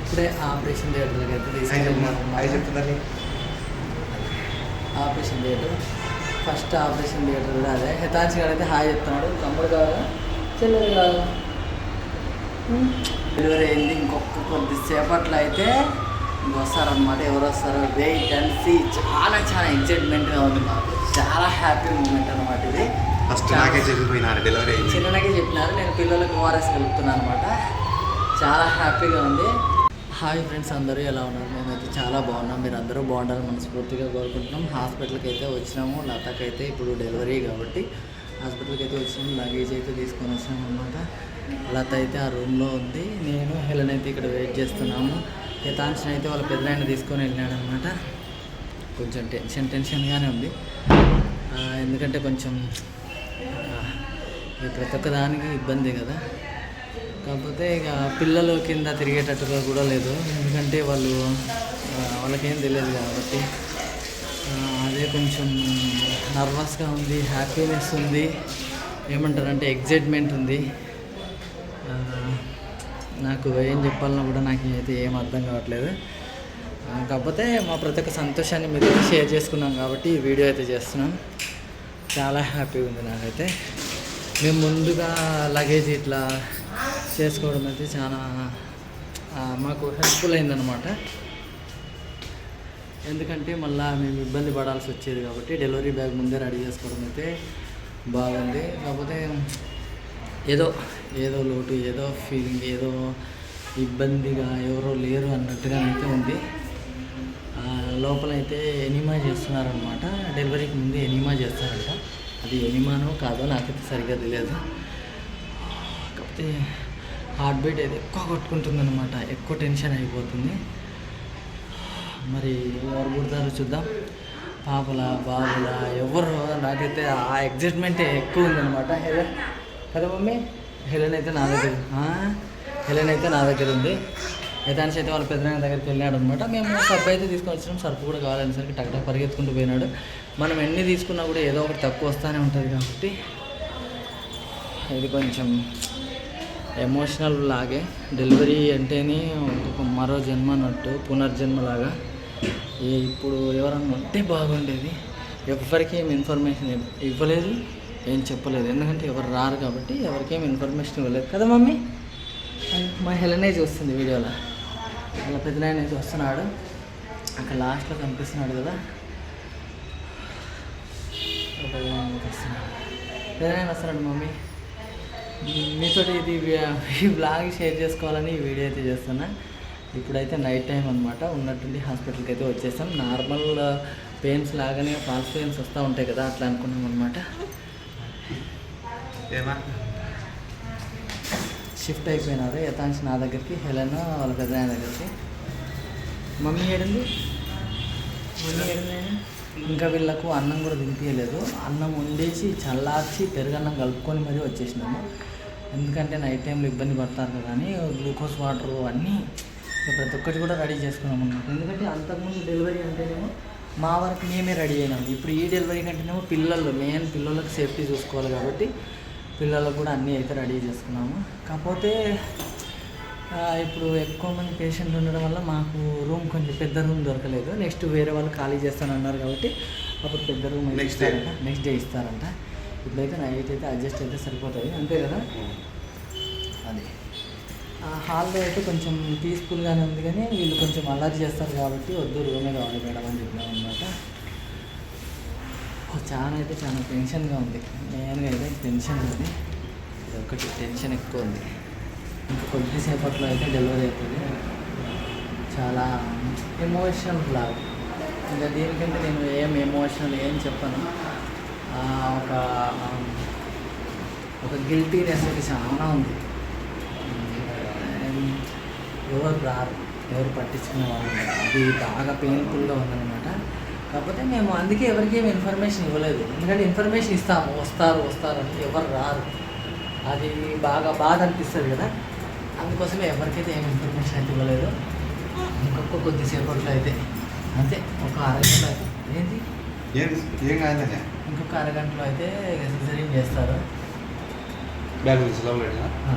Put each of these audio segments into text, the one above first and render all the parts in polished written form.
ఇప్పుడే ఆపరేషన్ థియేటర్కి అయితే తీసుకెళ్ళినారు. Operation theatre first operation theatre కూడా అదే. హితాంశి గారు అయితే హాయ్ చెప్తున్నాడు. తమ్ముడు కావాలా చెల్లెలు కావాలా? డెలివరీ అయింది. ఇంకొక కొద్దిసేపట్లో అయితే వస్తారనమాట. ఎవరు వస్తారో వెయిట్ అండ్ సీ. చాలా చాలా ఎక్సైట్మెంట్గా ఉంది మాకు. చాలా హ్యాపీ మూమెంట్ అనమాట ఇది. ఫస్ట్ నాకే చెప్పిపోయినారు డెలివరీ చిన్నకే చెప్పినారు. నేను పిల్లలకు ఓఆర్ఎస్ కలుపుతున్నాను అనమాట. చాలా హ్యాపీగా ఉంది. హాయ్ ఫ్రెండ్స్, అందరూ ఎలా ఉన్నారు? మేమైతే చాలా బాగున్నాం. మీరు అందరూ బాగుండాలని మనస్ఫూర్తిగా కోరుకుంటున్నాం. హాస్పిటల్కి అయితే వచ్చినాము. లతకి అయితే ఇప్పుడు డెలివరీ కాబట్టి హాస్పిటల్కి అయితే వచ్చినాము. లగేజ్ అయితే తీసుకొని వచ్చినాము అనమాట. లత అయితే ఆ రూమ్లో ఉంది. నేను హెలెన్ అయితే ఇక్కడ వెయిట్ చేస్తున్నాము. హితాంశని అయితే వాళ్ళ పెద్దనాయన తీసుకొని వెళ్ళాడు అనమాట. కొంచెం టెన్షన్గానే ఉంది. ఎందుకంటే కొంచెం ప్రతి ఒక్క దానికి ఇబ్బంది కదా. కాకపోతే ఇక పిల్లలు కింద తిరిగేటట్టుగా కూడా లేదు. ఎందుకంటే వాళ్ళకేం తెలియదు కాబట్టి అదే కొంచెం నర్వస్గా ఉంది. హ్యాపీనెస్ ఉంది. ఏమంటారంటే ఎగ్జైట్మెంట్ ఉంది. నాకు ఏం చెప్పాలన్నా కూడా నాకు అయితే ఏం అర్థం కావట్లేదు. కాకపోతే మా ప్రతి ఒక్క సంతోషాన్ని మీతో షేర్ చేసుకున్నాం కాబట్టి ఈ వీడియో అయితే చేస్తున్నాం. చాలా హ్యాపీగా ఉంది నాకైతే. మేము ముందుగా లగేజ్ ఇట్లా చేసుకోవడం అయితే చాలా మాకు హెల్ప్ఫుల్ అయిందనమాట. ఎందుకంటే మళ్ళీ మేము ఇబ్బంది పడాల్సి వచ్చేది కాబట్టి డెలివరీ బ్యాగ్ ముందే రెడీ చేసుకోవడం అయితే బాగుంది. కాకపోతే ఏదో లోటు, ఏదో ఫీలింగ్, ఏదో ఇబ్బందిగా ఎవరో లేరు అన్నట్టుగా అయితే ఉంది. లోపలైతే ఎనిమా చేస్తున్నారనమాట. డెలివరీకి ముందు ఎనిమా చేస్తారంట. అది ఎనిమానో కాదో నాకైతే సరిగ్గా తెలియదు. కాకపోతే హార్ట్ బీట్ అయితే ఎక్కువ కొట్టుకుంటుందన్నమాట. ఎక్కువ టెన్షన్ అయిపోతుంది. మరి ఎవరు పుడతారో చూద్దాం. పాపలా బాబులా ఎవరు, నాకైతే ఆ ఎగ్జైట్మెంటే ఎక్కువ ఉందన్నమాట. హెలెన్ కదా మమ్మీ? హెలెన్ అయితే నా దగ్గర ఉంది. హితాంశి అయితే వాళ్ళ పెద్దనాన్న దగ్గరికి వెళ్ళాడు అనమాట. మేము సర్ఫ్ అయితే తీసుకొని వచ్చినాం. సర్ఫ్ కూడా కావాలనేసరికి టక్టా పరిగెత్తుకుంటూ పోయినాడు. మనం ఎన్ని తీసుకున్నా కూడా ఏదో ఒకటి తక్కువ వస్తూనే ఉంటుంది కాబట్టి ఇది కొంచెం ఎమోషనల్ లాగే. డెలివరీ అంటేనే ఒక మరో జన్మ అన్నట్టు, పునర్జన్మలాగా. ఇప్పుడు ఎవరన్నా ఉంటే బాగుండేది. ఎవరికి ఏం ఇన్ఫర్మేషన్ ఇవ్వలేదు, ఏం చెప్పలేదు. ఎందుకంటే ఎవరు రారు కాబట్టి ఎవరికేం ఇన్ఫర్మేషన్ ఇవ్వలేదు కదా మమ్మీ? మా హెలెనే చూస్తుంది వీడియోలో. వాళ్ళ పెద్దనాయన అయితే వస్తున్నాడు. అక్కడ లాస్ట్లో కనిపిస్తున్నాడు కదా, పెద్దనాయన వస్తున్నాడు. మమ్మీ మీతో ఇది ఈ బ్లాగ్ షేర్ చేసుకోవాలని ఈ వీడియో అయితే చేస్తున్నా. ఇప్పుడైతే నైట్ టైం అనమాట. ఉన్నట్టుండి హాస్పిటల్కి అయితే వచ్చేసాం. నార్మల్ పెయిన్స్ లాగానే ఫాల్స్ పెయిన్స్ వస్తూ ఉంటాయి కదా, అట్లా అనుకున్నాం అనమాట. షిఫ్ట్ అయిపోయినారు. హితాంశి నా దగ్గరికి, హెలెన్ వాళ్ళ పెద్దనాయన దగ్గరికి. మమ్మీ ఏడింది ఇంకా వీళ్ళకు అన్నం కూడా తినిపించలేదు. అన్నం వండేసి చల్లార్చి పెరుగన్నం కలుపుకొని మరీ వచ్చేసినాము. ఎందుకంటే నైట్ టైంలో ఇబ్బంది పడతారు కదా అని గ్లూకోజ్ వాటర్ అన్నీ ప్రతి ఒక్కటి కూడా రెడీ చేసుకున్నాం అన్నమాట. ఎందుకంటే అంతకుముందు డెలివరీ అంటేనేమో మా వరకు మేమే రెడీ అయినాము. ఇప్పుడు ఈ డెలివరీ కంటేనేమో పిల్లలకు సేఫ్టీ చూసుకోవాలి కాబట్టి పిల్లలకు కూడా అన్నీ అయితే రెడీ చేసుకున్నాము. కాకపోతే ఇప్పుడు ఎక్కువ మంది పేషెంట్లు ఉండడం వల్ల మాకు రూమ్ కొంచెం పెద్ద రూమ్ దొరకలేదు. నెక్స్ట్ వేరే వాళ్ళు ఖాళీ చేస్తానన్నారు కాబట్టి అప్పుడు పెద్ద రూమ్ నెక్స్ట్ డే ఇస్తారంట. ఇప్పుడైతే నైట్ అయితే అడ్జస్ట్ అయితే సరిపోతుంది, అంతే కదా. అది హాల్లో అయితే కొంచెం పీస్ఫుల్గానే ఉంది, కానీ వీళ్ళు కొంచెం అలర్ట్ చేస్తారు కాబట్టి వద్దు రూమే కావాలి మేడం అని చెప్పినాం అనమాట. చాలా టెన్షన్గా ఉంది. మెయిన్గా అయితే టెన్షన్ ఉంది. ఇది ఒకటి టెన్షన్ ఎక్కువ ఉంది. ఇంకా కొద్దిసేపట్లో అయితే డెలివరీ అవుతుంది. చాలా ఎమోషనల్ బ్లాగ్. ఇంకా దీనికంటే నేను ఏం చెప్పను. ఒక గిల్టీనెస్ అయితే చాలా ఉంది. ఎవరు పట్టించుకునే వాళ్ళు, అది బాగా పెయిన్ఫుల్గా ఉందన్నమాట. కాకపోతే మేము అందుకే ఎవరికి ఏమి ఇన్ఫర్మేషన్ ఇవ్వలేదు. ఎందుకంటే ఇన్ఫర్మేషన్ ఇస్తాము, వస్తారు అంటే ఎవరు రారు. అది బాగా బాధ అనిపిస్తుంది కదా. అందుకోసమే ఎవరికైతే ఏమి ఇన్ఫర్మేషన్ అయితే ఇవ్వలేదు. ఇంకొక కొద్దిసేపట్లో అయితే అంతే, ఒక అరగంట ఏంటి ఇంకొక అరగంటలో అయితే సిజరింగ్ చేస్తారు.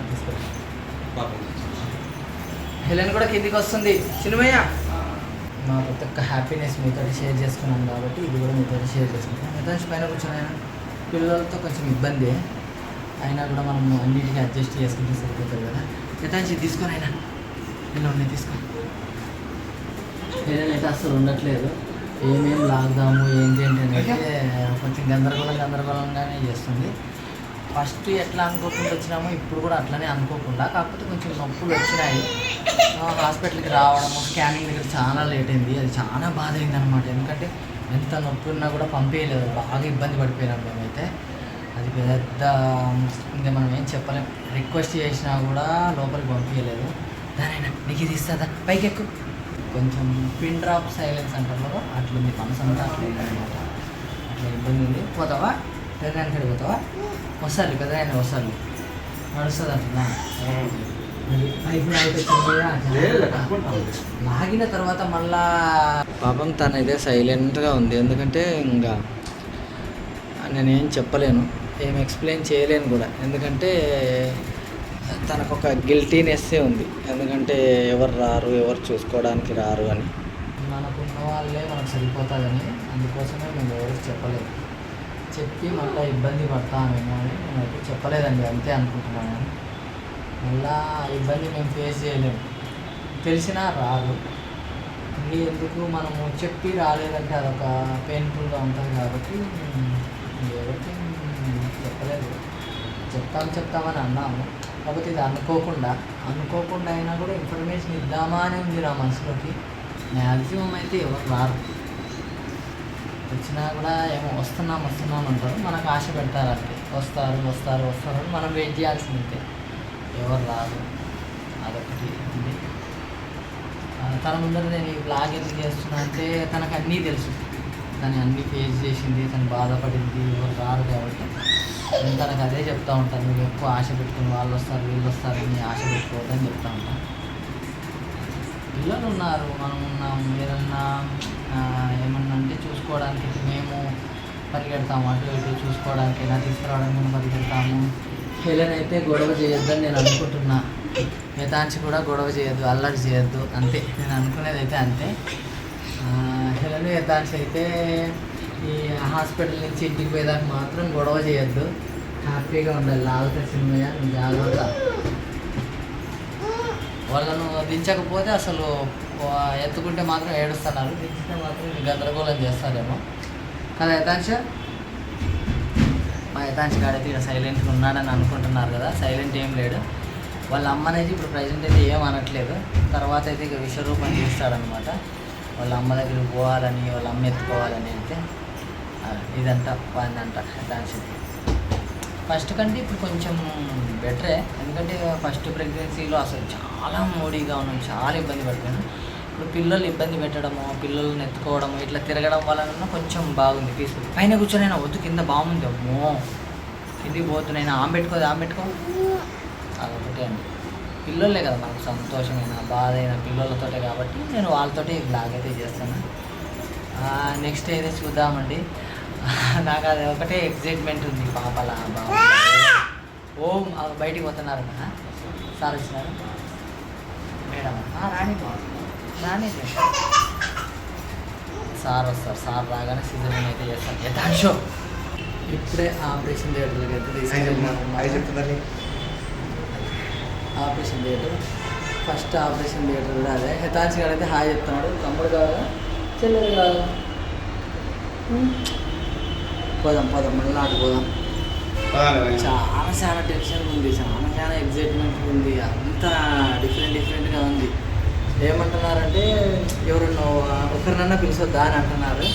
తీసుకెళ్ళి హెలెన్ కూడా కిందికి వస్తుంది. చిన్నమయ్య మా ప్రతి ఒక్క హ్యాపీనెస్ మీతో షేర్ చేసుకున్నాను కాబట్టి ఇది కూడా మీతో షేర్ చేసుకుంటాను. యథాంశ పైన కూర్చొని ఆయన పిల్లలతో కొంచెం ఇబ్బంది అయినా కూడా మనం అన్నిటికీ అడ్జస్ట్ చేసుకుంటే సరిపోతుంది కదా. యథాంశి తీసుకొని అయినా ఇలా ఉన్నాయి తీసుకో. నేనైతే అస్సలు ఉండట్లేదు. ఏమేం లాగుదాము ఏంటి అని అయితే కొంచెం గందరగోళంగానే చేస్తుంది. ఫస్ట్ ఎట్లా అనుకోకుండా వచ్చినామో ఇప్పుడు కూడా అట్లనే అనుకోకుండా, కాకపోతే కొంచెం నొప్పులు వచ్చినాయి. హాస్పిటల్కి రావడము స్కానింగ్ దగ్గర చాలా లేట్ అయింది. అది చాలా బాధ అయింది అనమాట. ఎందుకంటే ఎంత నొప్పి ఉన్నా కూడా పంపేయలేదు. బాగా ఇబ్బంది పడిపోయినాం మేమైతే. అది పెద్ద ఇంకా మనం ఏం చెప్పలేం. రిక్వెస్ట్ చేసినా కూడా లోపలికి పంపించలేదు. దానైనా నీకు ఇది ఇస్తుందా పైకి ఎక్కువ కొంచెం పిన్ డ్రాప్ సైలెన్స్ అంటారు కదా, అట్లుంది మనసు అంతా అట్లా అనమాట. అట్లా ఇబ్బంది ఉంది. పోతావా పెద్దగానికి పోతావా? వస్తాను పెద్దగానే వస్తాను నడుస్తుంది అంటున్నా. లాగిన తర్వాత మళ్ళా పాపం తనైతే సైలెంట్గా ఉంది. ఎందుకంటే ఇంకా నేనేం చెప్పలేను, ఏం ఎక్స్ప్లెయిన్ చేయలేను కూడా. ఎందుకంటే తనకు ఒక గిల్టీనెస్సే ఉంది. ఎందుకంటే ఎవరు రారు, ఎవరు చూసుకోవడానికి రారు అని. మనకున్న వాళ్ళే మనకు సరిపోతుందని అందుకోసమే మేము ఎవరికి చెప్పలేదు. చెప్పి మళ్ళీ ఇబ్బంది పడతామేమో అని నేనైతే చెప్పలేదండి. అంతే అనుకుంటున్నాను. మళ్ళా ఇబ్బంది మేము ఫేస్ చేయలేము. తెలిసినా రాదు. ఇంక ఎందుకు మనము చెప్పి రాలేదంటే అదొక పెయిన్ఫుల్గా ఉంటుంది కాబట్టి ఎవరికి చెప్పలేదు. చెప్తామని అన్నాము. కాకపోతే ఇది అనుకోకుండా అయినా కూడా ఇన్ఫర్మేషన్ ఇద్దామా అని ఉంది నా మనసులోకి. మ్యాక్సిమం అయితే ఎవరు రారు. వచ్చినా కూడా ఏమో వస్తున్నాం అంటారు. మనకు ఆశ పెడతారు అంటే వస్తారు అని మనం వెయిట్ చేయాల్సిందే. ఎవరు రాదు. అదొకటి ఉంది. తన ముందర నేను ఈ బ్లాగ్ ఎందుకు చేస్తున్నా అంటే తనకు అన్నీ తెలుసు. తను అన్నీ ఫేస్ చేసింది, తను బాధపడింది. ఎవరు రారు కాబట్టి నేను తనకు అదే చెప్తూ ఉంటాను. నువ్వు ఎక్కువ ఆశ పెట్టుకుని వాళ్ళు వస్తారు వీళ్ళు వస్తారని ఆశ పెట్టుకోవద్దని చెప్తూ ఉంటాను. పిల్లలు ఉన్నారు, మనం ఉన్నాం. ఏదన్నా ఏమన్నా అంటే చూసుకోవడానికి మేము పరిగెడతాము. అటు ఇటు చూసుకోవడానికైనా తీసుకురావడానికి పరిగెడతాము. హెలెన్ అయితే గొడవ చేయొద్దని నేను అనుకుంటున్నా. యథాంశి కూడా గొడవ చేయొద్దు, అల్లరి చేయొద్దు. అంతే నేను అనుకునేది అయితే అంతే. హెలెన్ యథాంశి అయితే ఈ హాస్పిటల్ నుంచి ఇంటికి పోయేదాకా మాత్రం గొడవ చేయొద్దు. హ్యాపీగా ఉండాలి. లాగుతా సినిమా నువ్వు జాగ్రత్త. వాళ్ళను దించకపోతే అసలు ఎత్తుకుంటే మాత్రం ఏడుస్తున్నారు, దించితే మాత్రం గందరగోళం చేస్తారేమో కదా. యథాంశ మా యథాంశ కాడైతే ఇక్కడ సైలెంట్గా ఉన్నాడని అనుకుంటున్నారు కదా. సైలెంట్ ఏం లేడు. వాళ్ళ అమ్మనైతే ఇప్పుడు ప్రజెంట్ అయితే ఏం అనట్లేదు. తర్వాత అయితే ఇక విశ్వరూపం చూస్తాడనమాట. వాళ్ళ అమ్మ దగ్గరికి పోవాలని, వాళ్ళ అమ్మ ఎత్తుకోవాలని అయితే ఇదంతా బాగుందంట యథాంశకి. ఫస్ట్ కంటే ఇప్పుడు కొంచెం బెటరే. ఎందుకంటే ఫస్ట్ ప్రెగ్నెన్సీలో అసలు చాలా మూడీగా ఉన్నాం, చాలా ఇబ్బంది పడిపోయాను. ఇప్పుడు పిల్లలు ఇబ్బంది పెట్టడము, పిల్లల్ని ఎత్తుకోవడము, ఇట్లా తిరగడం వలన కొంచెం బాగుంది. పీస్ఫుల్. పైన కూర్చొనైనా వద్దు, కింద బాగుంది. అమ్మో కిందికి పోతున్నాయినా ఆమె పెట్టుకో అదొకటే అండి. పిల్లలే కదా మనకు సంతోషమైన బాధ అయిన పిల్లలతోటే కాబట్టి నేను వాళ్ళతోటి బ్లాగ్ అయితే చేస్తాను. నెక్స్ట్ అయితే చూద్దామండి. నాకు అది ఒకటే ఎగ్జైట్మెంట్ ఉంది. పాపలా బాబు ఓం బయటికి పోతున్నారు కదా. సార్ వచ్చినారు మేడం రాని సార్ వస్తారు. సార్ రాగానే సిజరింగ్ అయితే చేస్తారు. యథాంశో ఇప్పుడే ఆపరేషన్ థియేటర్కి అయితే తీసుకెళ్ళి operation theatre first operation theatre కూడా అదే. యథాంశి గారు అయితే హాయ్ చెప్తున్నాడు. తమ్ముడు కాదు చెల్లెలు కాదు. పోదాం మళ్ళీ నాటు పోదాం. చాలా టెన్షన్ ఉంది, చాలా ఎగ్జైట్మెంట్ ఉంది. అంతా డిఫరెంట్గా ఉంది. ఏమంటున్నారంటే ఎవరన్నా ఒకరినన్నా పిలిచొద్దా అని అంటున్నారు.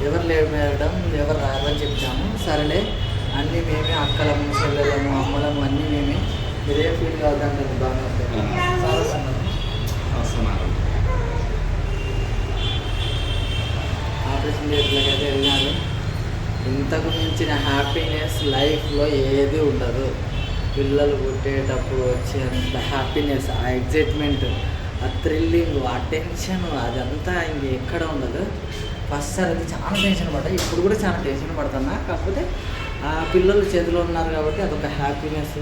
ఎవరు లేరు మేడం, ఎవరు రారు అని చెప్తాము. సరేలే అన్నీ మేమే, అక్కలము చెల్లెలము అమ్మలము అన్నీ మేమే. మీరే ఫీల్ కావద్దంటారు. బాగా వస్తున్నారు. ఆపరేషన్ థియేటర్కి అయితే వెళ్ళినారు. ఇంతకు మించిన హ్యాపీనెస్ లైఫ్లో ఏది ఉండదు. పిల్లలు పుట్టేటప్పుడు వచ్చేంత హ్యాపీనెస్, ఆ ఎగ్జైట్మెంట్, ఆ థ్రిల్లింగ్, ఆ టెన్షన్ అదంతా ఇంకెక్కడ ఉండదు. ఫస్ట్ సార్ అయితే చాలా టెన్షన్ పడ్డా. ఇప్పుడు కూడా చాలా టెన్షన్ పడుతున్నా. కాకపోతే ఆ పిల్లలు చేతిలో ఉన్నారు కాబట్టి అదొక హ్యాపీనెస్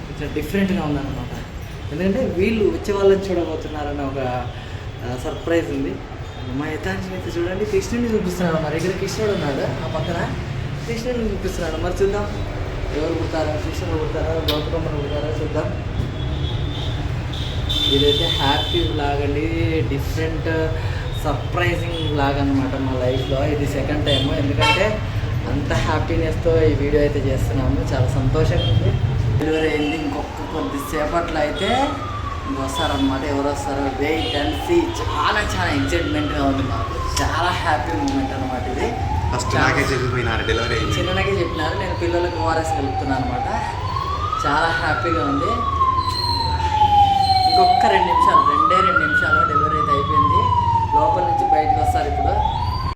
కొంచెం డిఫరెంట్గా ఉందన్నమాట. ఎందుకంటే వీళ్ళు వచ్చే వాళ్ళని చూడబోతున్నారన్న ఒక సర్ప్రైజ్ ఉంది. మా యథాంశం అయితే చూడండి కృష్ణుడిని చూపిస్తున్నాడు. మరి ఇక్కడ కృష్ణుడు ఉన్నాడు, ఆ పక్కన కృష్ణుడిని చూపిస్తున్నాడు. మరి చూద్దాం ఎవరు పుడతారా, కృష్ణుడు పుడతారా, గౌతమమ్మను పుడతారా చూద్దాం. ఇదైతే హ్యాపీ వ్లాగ్ అండి, డిఫరెంట్ సర్ప్రైజింగ్ వ్లాగ్ అనమాట మా లైఫ్లో. ఇది సెకండ్ టైం, ఎందుకంటే అంత హ్యాపీనెస్తో ఈ వీడియో అయితే చేస్తున్నాము. చాలా సంతోషంగా ఉంది. డెలివరీ అయింది, ఇంకొక కొద్దిసేపట్లో అయితే వస్తారనమాట. ఎవరు వస్తారో వెయిట్ అండ్ సీ. చాలా ఎక్సైట్మెంట్గా ఉంది మాకు, చాలా హ్యాపీ మూమెంట్ అనమాట ఇది. ఫస్ట్ నాకే చెప్పిపోయినారు డెలివరీ అయింది. చిన్నకే చెప్పినారు, నేను పిల్లలకు ఓఆర్ఎస్ కలుపుతున్నాను అనమాట. చాలా హ్యాపీగా ఉంది. ఇంకొక 2 నిమిషాలు, 2 నిమిషాలు డెలివరీ అయితే అయిపోయింది. లోపల నుంచి బయటకు వస్తారు ఇప్పుడు.